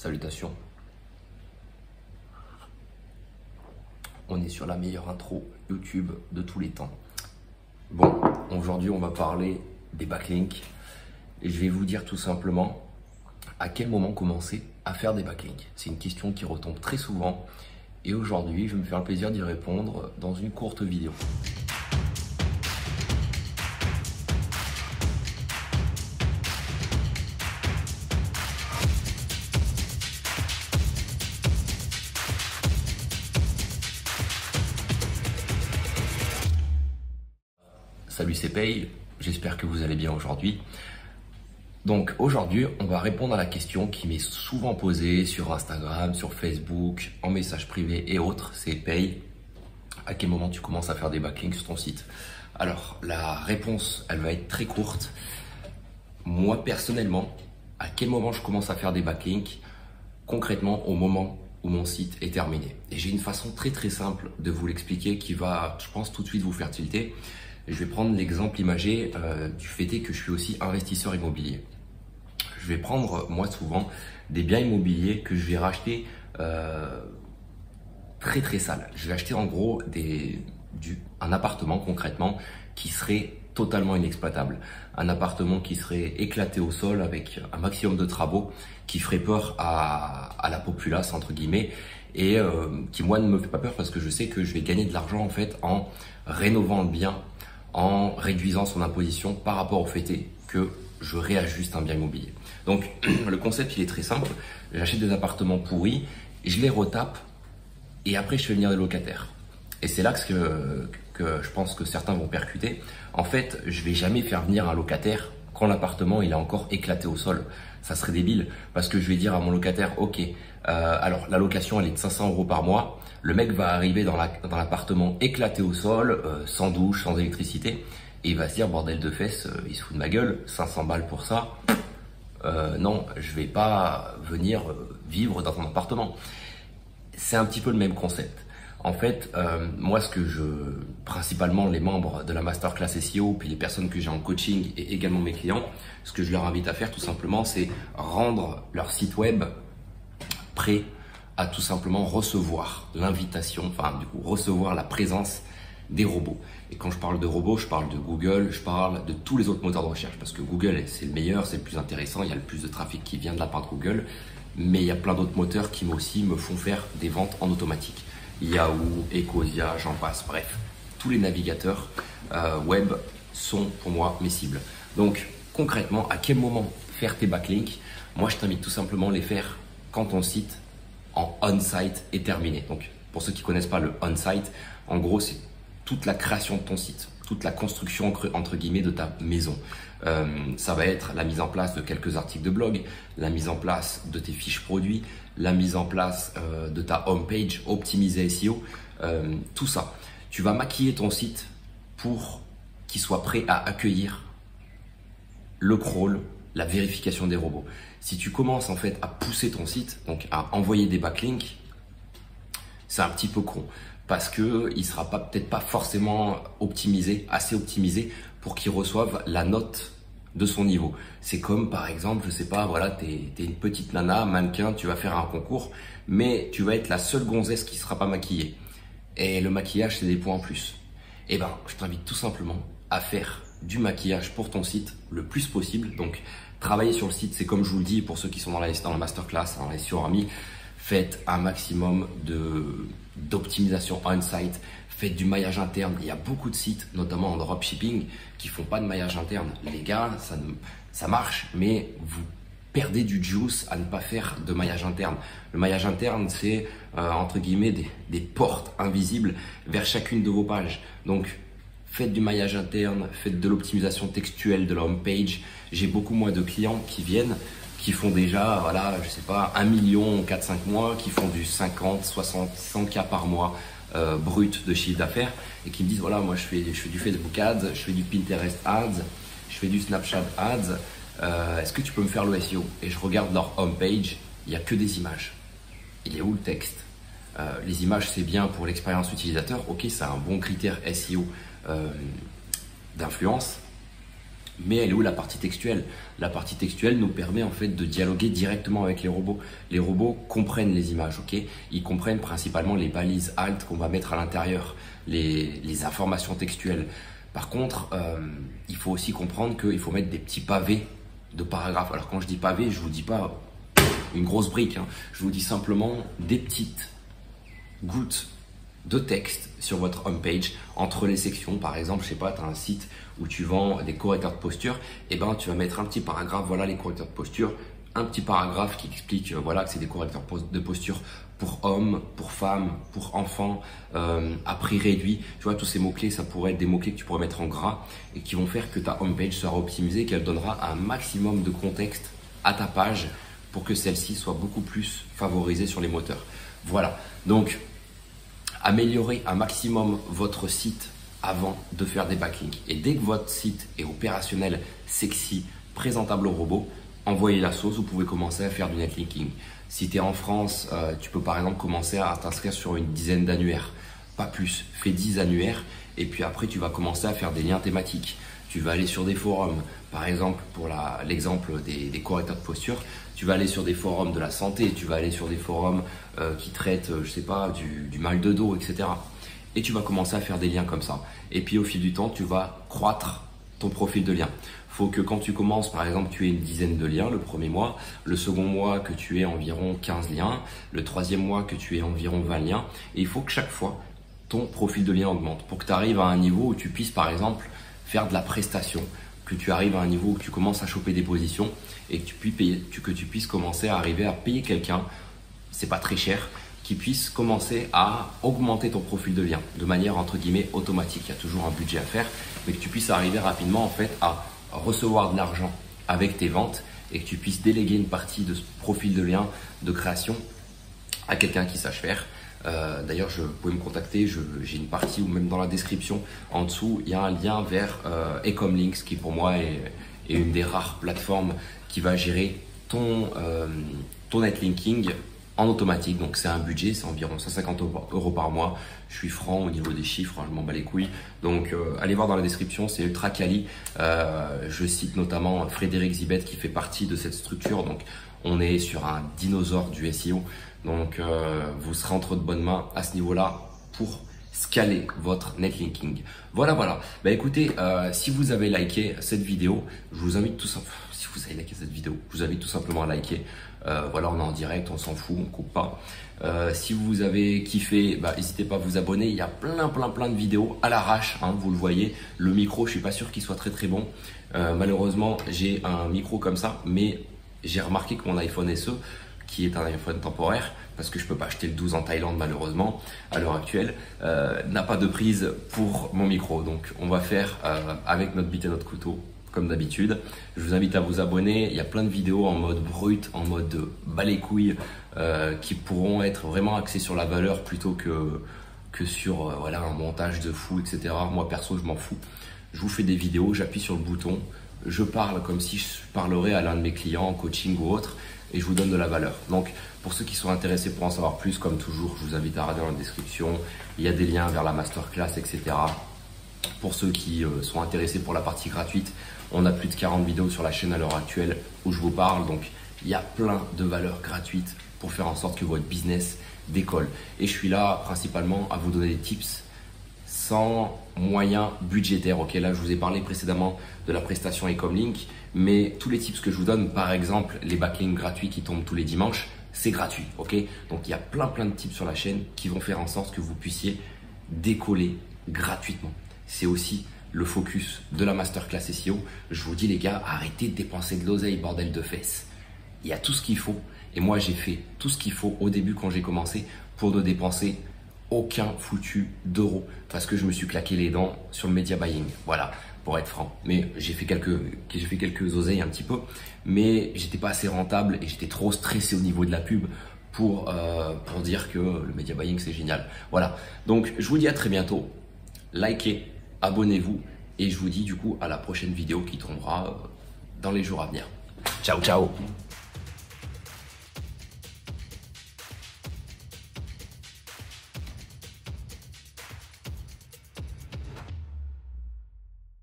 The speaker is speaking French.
Salutations. On est sur la meilleure intro YouTube de tous les temps. Bon, aujourd'hui on va parler des backlinks et je vais vous dire tout simplement à quel moment commencer à faire des backlinks. C'est une question qui retombe très souvent et aujourd'hui je vais me faire le plaisir d'y répondre dans une courte vidéo. Salut, c'est Pay, j'espère que vous allez bien aujourd'hui. Donc aujourd'hui, on va répondre à la question qui m'est souvent posée sur Instagram, sur Facebook, en message privé et autres, c'est Pay, à quel moment tu commences à faire des backlinks sur ton site? Alors la réponse, elle va être très courte. Moi personnellement, à quel moment je commence à faire des backlinks? Concrètement, au moment où mon site est terminé. Et j'ai une façon très simple de vous l'expliquer qui va, je pense, tout de suite vous faire tilter. Je vais prendre l'exemple imagé du fait que je suis aussi investisseur immobilier. Je vais prendre, moi souvent, des biens immobiliers que je vais racheter très sales. Je vais acheter en gros un appartement concrètement qui serait totalement inexploitable. Un appartement qui serait éclaté au sol avec un maximum de travaux, qui ferait peur à la populace entre guillemets et qui moi ne me fait pas peur parce que je sais que je vais gagner de l'argent en fait en rénovant le bien, en réduisant son imposition par rapport au fait que je réajuste un bien immobilier. Donc le concept il est très simple, j'achète des appartements pourris, je les retape et après je fais venir des locataires. Et c'est là que je pense que certains vont percuter. En fait, je vais jamais faire venir un locataire quand l'appartement il est encore éclaté au sol. Ça serait débile parce que je vais dire à mon locataire, ok, alors la location elle est de 500 € par mois. Le mec va arriver dans l'appartement éclaté au sol, sans douche, sans électricité, et il va se dire bordel de fesses, il se fout de ma gueule, 500 balles pour ça. Non, je vais pas venir vivre dans un appartement. C'est un petit peu le même concept. En fait, moi, principalement les membres de la masterclass SEO, puis les personnes que j'ai en coaching et également mes clients, ce que je leur invite à faire tout simplement, c'est rendre leur site web prêt à tout simplement recevoir l'invitation, enfin du coup recevoir la présence des robots. Et quand je parle de robots, je parle de Google, je parle de tous les autres moteurs de recherche parce que Google c'est le meilleur, c'est le plus intéressant, il y a le plus de trafic qui vient de la part de Google, mais il y a plein d'autres moteurs qui aussi me font faire des ventes en automatique. Yahoo, Ecosia, j'en passe, bref, tous les navigateurs web sont pour moi mes cibles. Donc concrètement, à quel moment faire tes backlinks? Moi je t'invite tout simplement à les faire quand ton site en on-site est terminé. Donc pour ceux qui ne connaissent pas le on-site, en gros c'est toute la création de ton site, toute la construction entre guillemets de ta maison. Ça va être la mise en place de quelques articles de blog, la mise en place de tes fiches produits, la mise en place de ta homepage optimisée SEO, tout ça. Tu vas maquiller ton site pour qu'il soit prêt à accueillir le crawl, la vérification des robots. Si tu commences en fait à pousser ton site, donc à envoyer des backlinks, c'est un petit peu con parce que il sera peut-être pas forcément assez optimisé pour qu'il reçoive la note de son niveau. C'est comme par exemple, je sais pas, voilà, t'es une petite nana, mannequin, tu vas faire un concours, mais tu vas être la seule gonzesse qui sera pas maquillée. Et le maquillage, c'est des points en plus. Eh ben, je t'invite tout simplement à faire du maquillage pour ton site le plus possible. Donc, travailler sur le site, c'est comme je vous le dis pour ceux qui sont dans la masterclass, dans les SEO Army, faites un maximum d'optimisation on-site, faites du maillage interne. Il y a beaucoup de sites, notamment en dropshipping, qui font pas de maillage interne. Les gars, ça marche, mais vous perdez du juice à ne pas faire de maillage interne. Le maillage interne, c'est entre guillemets des portes invisibles vers chacune de vos pages. Donc, faites du maillage interne, faites de l'optimisation textuelle de la home page. J'ai beaucoup moins de clients qui viennent, qui font déjà, voilà, je sais pas, 1 million 4-5 mois, qui font du 50, 60, 100K par mois brut de chiffre d'affaires et qui me disent, voilà, moi je fais du Facebook Ads, je fais du Pinterest Ads, je fais du Snapchat Ads, est-ce que tu peux me faire le SEO? Et je regarde leur home page, il n'y a que des images. Il est où le texte? Les images, c'est bien pour l'expérience utilisateur, ok, c'est un bon critère SEO d'influence, Mais elle est où la partie textuelle? La partie textuelle nous permet en fait de dialoguer directement avec les robots. Les robots comprennent les images, ok? Ils comprennent principalement les balises alt qu'on va mettre à l'intérieur, les informations textuelles. Par contre, il faut aussi comprendre qu'il faut mettre des petits pavés de paragraphes. Alors quand je dis pavé, je vous dis pas une grosse brique, hein. Je vous dis simplement des petites gouttes de texte sur votre homepage entre les sections. Par exemple, je sais pas, tu as un site où tu vends des correcteurs de posture, et ben tu vas mettre un petit paragraphe, voilà les correcteurs de posture, un petit paragraphe qui explique voilà que c'est des correcteurs de posture pour hommes, pour femmes, pour enfants, à prix réduit. Tu vois, tous ces mots-clés, ça pourrait être des mots-clés que tu pourrais mettre en gras et qui vont faire que ta homepage sera optimisée, qu'elle donnera un maximum de contexte à ta page pour que celle-ci soit beaucoup plus favorisée sur les moteurs. Voilà, donc améliorez un maximum votre site avant de faire des backlinks. Et dès que votre site est opérationnel, sexy, présentable au robot, envoyez la sauce, vous pouvez commencer à faire du netlinking. Si tu es en France, tu peux par exemple commencer à t'inscrire sur une dizaine d'annuaires, pas plus. Fais 10 annuaires et puis après tu vas commencer à faire des liens thématiques. Tu vas aller sur des forums, par exemple pour l'exemple des correcteurs de posture, tu vas aller sur des forums de la santé, tu vas aller sur des forums qui traitent, je sais pas, du mal de dos, etc. Et tu vas commencer à faire des liens comme ça. Et puis au fil du temps, tu vas croître ton profil de lien. Faut que quand tu commences, par exemple, tu aies une dizaine de liens le premier mois, le second mois que tu aies environ 15 liens, le troisième mois que tu aies environ 20 liens. Et il faut que chaque fois, ton profil de lien augmente pour que tu arrives à un niveau où tu puisses, par exemple, faire de la prestation, que tu arrives à un niveau où tu commences à choper des positions et que tu puisses commencer à arriver à payer quelqu'un, c'est pas très cher, qui puisse commencer à augmenter ton profil de lien de manière entre guillemets automatique. Il y a toujours un budget à faire, mais que tu puisses arriver rapidement en fait à recevoir de l'argent avec tes ventes et que tu puisses déléguer une partie de ce profil de lien de création à quelqu'un qui sache faire. D'ailleurs, vous pouvez me contacter, j'ai une partie ou même dans la description en dessous, il y a un lien vers Ecomlinks qui pour moi est une des rares plateformes qui va gérer ton netlinking en automatique. Donc c'est un budget, c'est environ 150 € par mois. Je suis franc au niveau des chiffres, hein, je m'en bats les couilles. Donc allez voir dans la description, c'est ultra quali. Je cite notamment Frédéric Zibet qui fait partie de cette structure. Donc on est sur un dinosaure du SEO. Donc vous serez entre de bonnes mains à ce niveau-là pour scaler votre netlinking. Voilà. Bah écoutez, si vous avez liké cette vidéo, je vous invite tout simplement. Si vous avez liké cette vidéo, je vous invite tout simplement à liker. Voilà, on est en direct, on s'en fout, on coupe pas. Si vous avez kiffé, bah, n'hésitez pas à vous abonner. Il y a plein de vidéos à l'arrache, hein, vous le voyez. Le micro, je suis pas sûr qu'il soit très bon. Malheureusement, j'ai un micro comme ça, mais j'ai remarqué que mon iPhone SE, qui est un iPhone temporaire, parce que je peux pas acheter le 12 en Thaïlande malheureusement à l'heure actuelle, n'a pas de prise pour mon micro. Donc on va faire avec notre bite et notre couteau comme d'habitude. Je vous invite à vous abonner. Il y a plein de vidéos en mode brut, en mode bas les couilles, qui pourront être vraiment axées sur la valeur plutôt que sur voilà, un montage de fou, etc. Moi perso, je m'en fous. Je vous fais des vidéos, j'appuie sur le bouton, je parle comme si je parlerais à l'un de mes clients en coaching ou autre, et je vous donne de la valeur. Donc pour ceux qui sont intéressés pour en savoir plus, comme toujours, je vous invite à regarder dans la description. Il y a des liens vers la masterclass, etc. Pour ceux qui sont intéressés pour la partie gratuite, on a plus de 40 vidéos sur la chaîne à l'heure actuelle où je vous parle. Donc il y a plein de valeurs gratuites pour faire en sorte que votre business décolle. Et je suis là principalement à vous donner des tips sans moyens budgétaires. Ok, là je vous ai parlé précédemment de la prestation Ecomlink, mais tous les tips que je vous donne, par exemple les backlinks gratuits qui tombent tous les dimanches, c'est gratuit. Ok, donc il y a plein de tips sur la chaîne qui vont faire en sorte que vous puissiez décoller gratuitement. C'est aussi le focus de la masterclass SEO. Je vous dis les gars, arrêtez de dépenser de l'oseille, bordel de fesses. Il y a tout ce qu'il faut. Et moi, j'ai fait tout ce qu'il faut au début quand j'ai commencé pour ne dépenser aucun foutu d'euros. Parce que je me suis claqué les dents sur le media buying. Voilà, pour être franc. Mais j'ai fait quelques oseilles un petit peu. Mais j'étais pas assez rentable et j'étais trop stressé au niveau de la pub pour dire que le media buying, c'est génial. Voilà. Donc, je vous dis à très bientôt. Likez, abonnez-vous et je vous dis du coup à la prochaine vidéo qui tombera dans les jours à venir. Ciao, ciao!